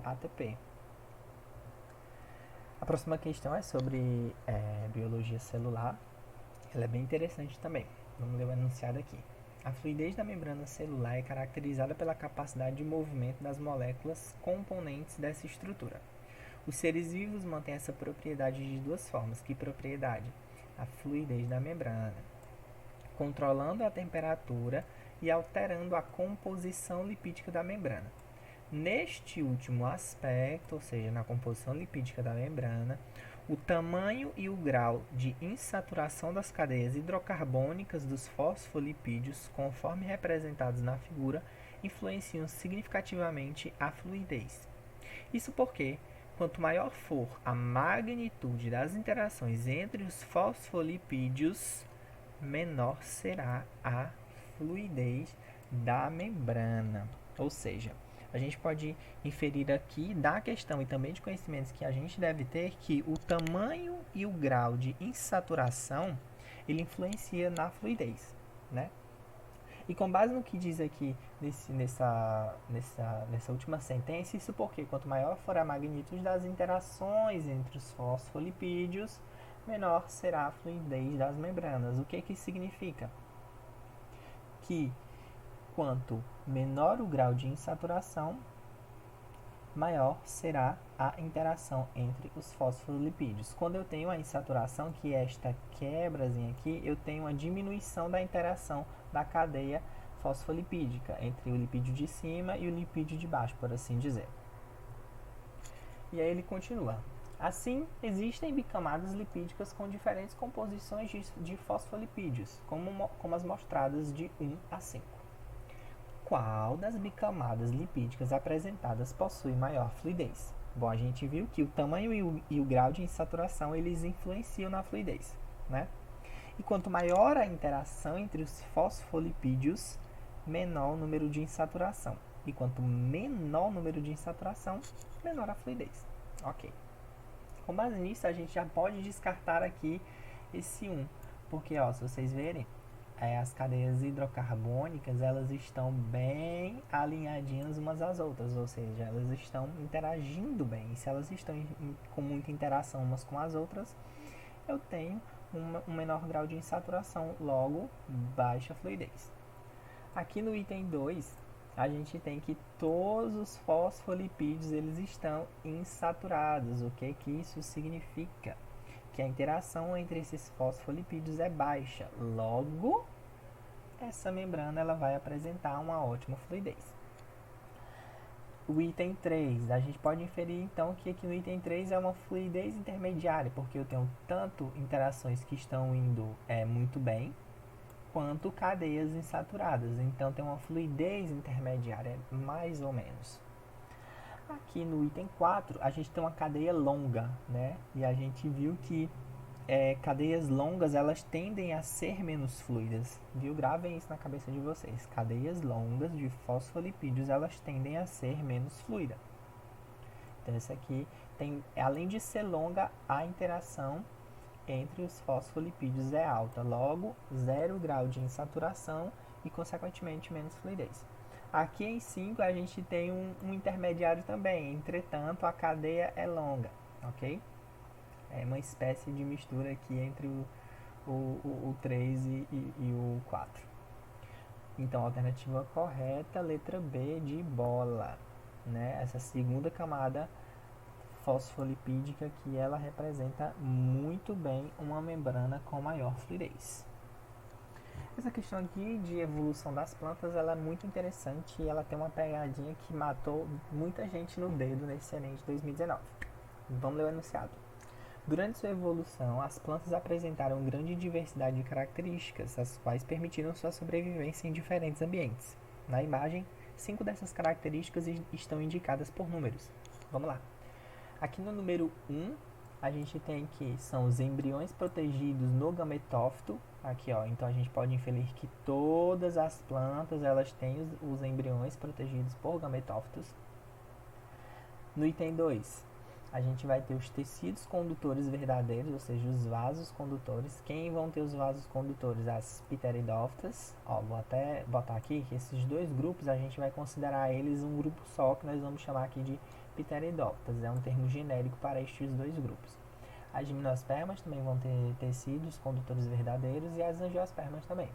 de ATP. A próxima questão é sobre biologia celular. Ela é bem interessante também. Vamos ler o enunciado aqui. A fluidez da membrana celular é caracterizada pela capacidade de movimento das moléculas componentes dessa estrutura. Os seres vivos mantêm essa propriedade de duas formas. Que propriedade? A fluidez da membrana, controlando a temperatura e alterando a composição lipídica da membrana. Neste último aspecto, ou seja, na composição lipídica da membrana, o tamanho e o grau de insaturação das cadeias hidrocarbônicas dos fosfolipídios, conforme representados na figura, influenciam significativamente a fluidez. Isso porque, quanto maior for a magnitude das interações entre os fosfolipídios, menor será a fluidez da membrana. Ou seja, a gente pode inferir aqui da questão e também de conhecimentos que a gente deve ter que o tamanho e o grau de insaturação ele influencia na fluidez, né? E com base no que diz aqui nessa última sentença, isso porque quanto maior for a magnitude das interações entre os fosfolipídios, menor será a fluidez das membranas. O que isso significa? Que quanto menor o grau de insaturação, maior será a interação entre os fosfolipídios. Quando eu tenho a insaturação, que é esta quebrazinha aqui, eu tenho uma diminuição da interação da cadeia fosfolipídica entre o lipídio de cima e o lipídio de baixo, por assim dizer. E aí ele continua. Assim, existem bicamadas lipídicas com diferentes composições de fosfolipídios, como as mostradas de 1 a 5. Qual das bicamadas lipídicas apresentadas possui maior fluidez? Bom, a gente viu que o tamanho e o grau de insaturação eles influenciam na fluidez, né? E quanto maior a interação entre os fosfolipídios, menor o número de insaturação. E quanto menor o número de insaturação, menor a fluidez. Ok. Com base nisso, a gente já pode descartar aqui esse 1. Porque, ó, se vocês verem, as cadeias hidrocarbônicas elas estão bem alinhadinhas umas às outras, ou seja, elas estão interagindo bem. E se elas estão com muita interação umas com as outras, eu tenho um menor grau de insaturação, logo baixa fluidez. Aqui no item 2, a gente tem que todos os fosfolipídios eles estão insaturados. O que isso significa? Que a interação entre esses fosfolipídios é baixa. Logo, essa membrana ela vai apresentar uma ótima fluidez. O item 3, a gente pode inferir então que aqui no item 3 é uma fluidez intermediária, porque eu tenho tanto interações que estão indo muito bem, quanto cadeias insaturadas. Então tem uma fluidez intermediária, mais ou menos. Aqui no item 4, a gente tem uma cadeia longa, né? E a gente viu que cadeias longas, elas tendem a ser menos fluidas, viu? Gravem isso na cabeça de vocês. Cadeias longas de fosfolipídios, elas tendem a ser menos fluida. Então, esse aqui tem, além de ser longa, a interação entre os fosfolipídios é alta. Logo, 0 grau de insaturação e, consequentemente, menos fluidez. Aqui em 5 a gente tem um intermediário também, entretanto a cadeia é longa, ok? É uma espécie de mistura aqui entre o 3 e o 4. Então a alternativa correta, letra B de bola, né? Essa segunda camada fosfolipídica que ela representa muito bem uma membrana com maior fluidez. Essa questão aqui de evolução das plantas ela é muito interessante e ela tem uma pegadinha que matou muita gente no dedo nesse Enem de 2019. Vamos ler o enunciado. Durante sua evolução, as plantas apresentaram grande diversidade de características, as quais permitiram sua sobrevivência em diferentes ambientes. Na imagem, 5 dessas características estão indicadas por números. Vamos lá. Aqui no número 1, a gente tem que são os embriões protegidos no gametófito. Aqui, ó, então a gente pode inferir que todas as plantas elas têm os embriões protegidos por gametófitos. No item 2, a gente vai ter os tecidos condutores verdadeiros, ou seja, os vasos condutores. Quem vão ter os vasos condutores? As pteridófitas. Ó, vou até botar aqui que esses dois grupos a gente vai considerar eles um grupo só, que nós vamos chamar aqui de pteridófitas, é um termo genérico para estes dois grupos. As gimnospermas também vão ter tecidos condutores verdadeiros e as angiospermas também.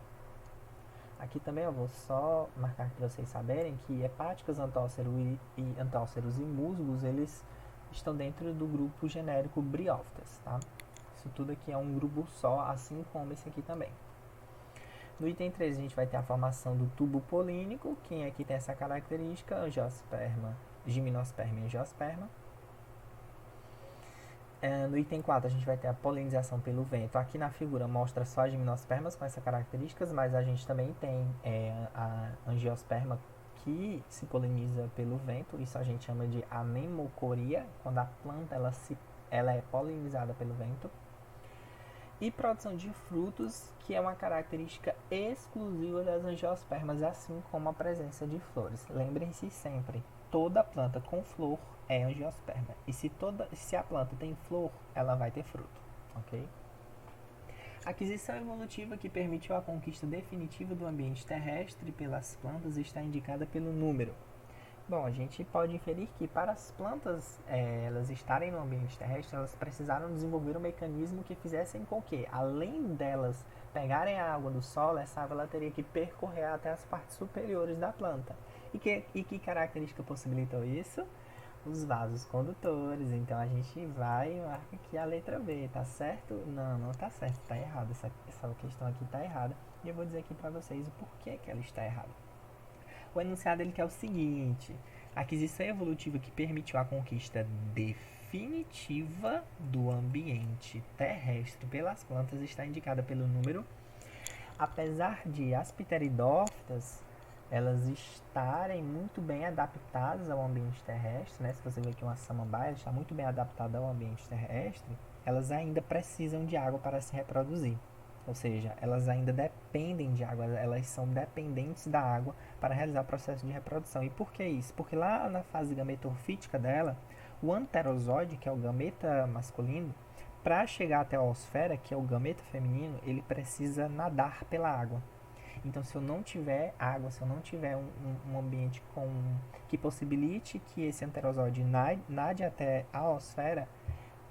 Aqui também eu vou só marcar para vocês saberem que hepáticas, antálceros e musgos, eles estão dentro do grupo genérico Bryophytes, tá? Isso tudo aqui é um grupo só, assim como esse aqui também. No item 3 a gente vai ter a formação do tubo polínico, que aqui tem essa característica, angiosperma, gimnosperma e angiosperma. No item 4 a gente vai ter a polinização pelo vento. Aqui na figura mostra só as gimnospermas com essas características, mas a gente também tem a angiosperma que se poliniza pelo vento. Isso a gente chama de anemocoria, quando a planta ela é polinizada pelo vento. E produção de frutos, que é uma característica exclusiva das angiospermas, assim como a presença de flores. Lembrem-se sempre, toda planta com flor é angiosperma. E se a planta tem flor, ela vai ter fruto, ok? A aquisição evolutiva que permitiu a conquista definitiva do ambiente terrestre pelas plantas está indicada pelo número. Bom, a gente pode inferir que para as plantas elas estarem no ambiente terrestre, elas precisaram desenvolver um mecanismo que fizessem com que, além delas pegarem a água do solo, essa água ela teria que percorrer até as partes superiores da planta. E que característica possibilitou isso? Os vasos condutores. Então a gente vai e marca aqui a letra B, tá certo? Não, não tá certo, tá errado. Essa questão aqui tá errada. E eu vou dizer aqui para vocês o porquê que ela está errada. O enunciado ele quer o seguinte: a aquisição evolutiva que permitiu a conquista definitiva do ambiente terrestre pelas plantas está indicada pelo número. Apesar de as pteridófitas elas estarem muito bem adaptadas ao ambiente terrestre, né? Se você ver aqui uma samambaia, ela está muito bem adaptada ao ambiente terrestre, elas ainda precisam de água para se reproduzir. Ou seja, elas ainda dependem de água, elas são dependentes da água para realizar o processo de reprodução. E por que isso? Porque lá na fase gametorfítica dela, o anterozoide, que é o gameta masculino, para chegar até a oosfera, que é o gameta feminino, ele precisa nadar pela água. Então, se eu não tiver água, se eu não tiver um ambiente que possibilite que esse anterozoide nade até a oosfera,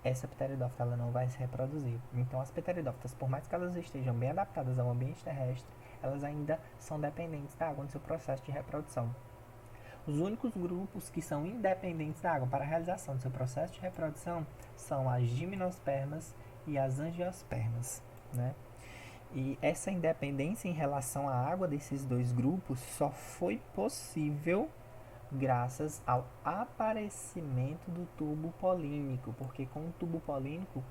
essa pteridófita ela não vai se reproduzir. Então, as pteridófitas, por mais que elas estejam bem adaptadas ao ambiente terrestre, elas ainda são dependentes da água no seu processo de reprodução. Os únicos grupos que são independentes da água para a realização do seu processo de reprodução são as gimnospermas e as angiospermas, né? E essa independência em relação à água desses dois grupos só foi possível graças ao aparecimento do tubo polínico, porque com o tubo polínico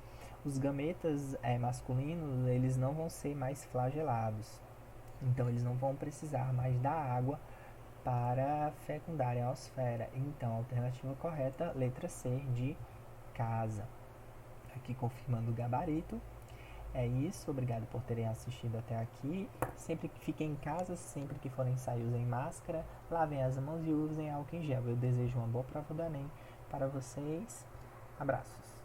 os gametas masculinos eles não vão ser mais flagelados, então eles não vão precisar mais da água para fecundarem a oosfera. Então a alternativa correta, letra C, de casa. Aqui confirmando o gabarito. É isso, obrigado por terem assistido até aqui. Sempre que fiquem em casa, sempre que forem sair, usem máscara, lavem as mãos e usem álcool em gel. Eu desejo uma boa prova do Enem para vocês. Abraços.